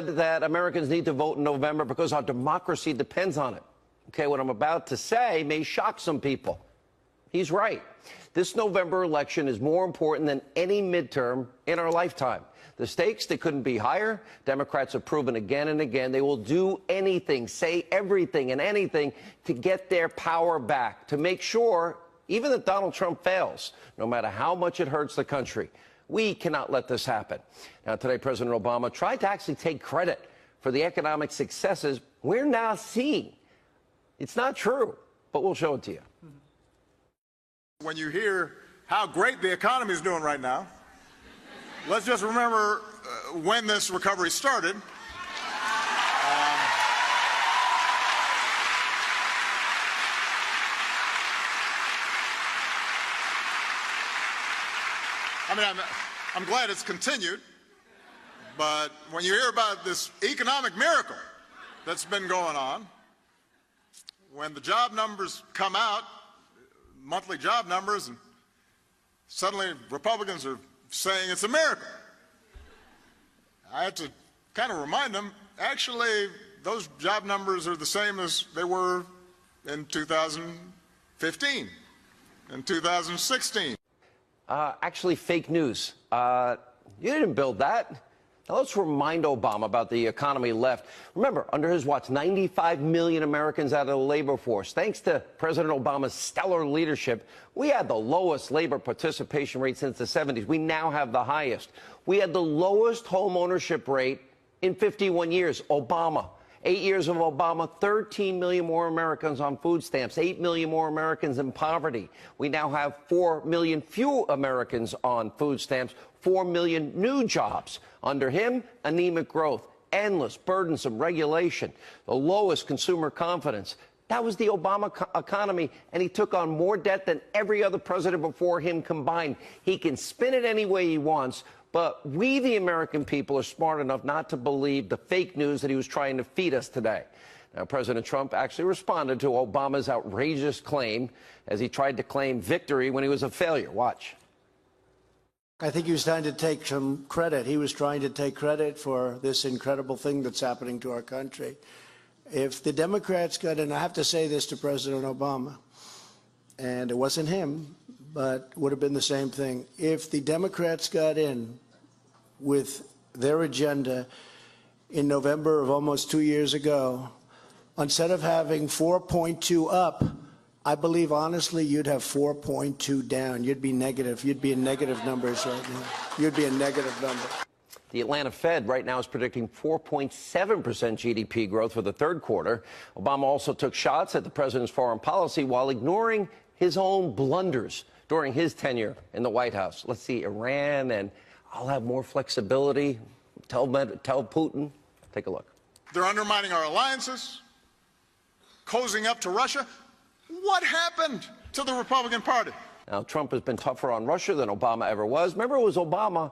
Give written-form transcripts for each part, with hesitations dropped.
That Americans need to vote in November because our democracy depends on it. Okay, what I'm about to say may shock some people. He's right. This November election is more important than any midterm in our lifetime. The stakes, they couldn't be higher. Democrats have proven again and again they will do anything, say everything and anything to get their power back, to make sure even if Donald Trump fails, no matter how much it hurts the country. We cannot let this happen. Now, today, President Obama tried to actually take credit for the economic successes we're now seeing. It's not true, but we'll show it to you. When you hear how great the economy is doing right now, let's just remember when this recovery started. I mean, I'm glad it's continued, but when you hear about this economic miracle that's been going on, when the job numbers come out, monthly job numbers, and suddenly Republicans are saying it's a miracle, I have to kind of remind them, actually, those job numbers are the same as they were in 2015, in 2016. Actually, fake news. You didn't build that. Now, let's remind Obama about the economy left. Remember, under his watch, 95 million Americans out of the labor force. Thanks to President Obama's stellar leadership, we had the lowest labor participation rate since the 70s. We now have the highest. We had the lowest home ownership rate in 51 years. Obama. 8 years of Obama, 13 million more Americans on food stamps, 8 million more Americans in poverty. We now have 4 million fewer Americans on food stamps, 4 million new jobs. Under him, anemic growth, endless, burdensome regulation, the lowest consumer confidence. That was the Obama economy, and he took on more debt than every other president before him combined. He can spin it any way he wants, but we, the American people, are smart enough not to believe the fake news that he was trying to feed us today. Now, President Trump actually responded to Obama's outrageous claim as he tried to claim victory when he was a failure. Watch. I think he was trying to take some credit. He was trying to take credit for this incredible thing that's happening to our country. If the Democrats got in, I have to say this to President Obama, and it wasn't him, but would have been the same thing. If the Democrats got in with their agenda in November of almost 2 years ago, instead of having 4.2 up, I believe, honestly, you'd have 4.2 down. You'd be negative. You'd be in negative numbers right now. You'd be in negative numbers. The Atlanta Fed right now is predicting 4.7% GDP growth for the third quarter. Obama also took shots at the president's foreign policy while ignoring his own blunders during his tenure in the White House. Let's see, Iran, and I'll have more flexibility. Tell Putin. Take a look. They're undermining our alliances, cozying up to Russia. What happened to the Republican Party? Now, Trump has been tougher on Russia than Obama ever was. Remember, it was Obama,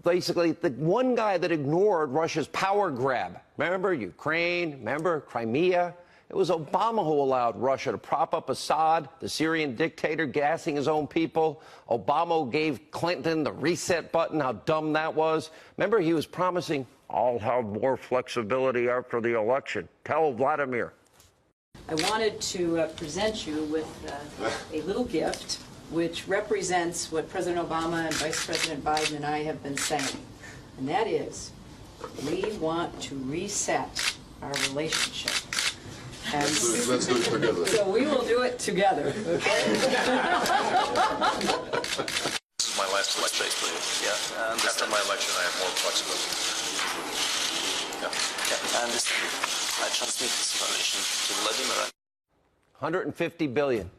basically, the one guy that ignored Russia's power grab. Remember Ukraine? Remember Crimea? It was Obama who allowed Russia to prop up Assad, the Syrian dictator, gassing his own people. Obama gave Clinton the reset button, how dumb that was. Remember, he was promising, I'll have more flexibility after the election. Tell Vladimir. I wanted to present you with a little gift which represents what President Obama and Vice President Biden and I have been saying, and that is we want to reset our relationship. And let's do it together. So we will do it together, okay? This is my last election. Yeah. After my election, I have more flexibility. Yeah, I understand. I transmit this information to Vladimir. $150 billion.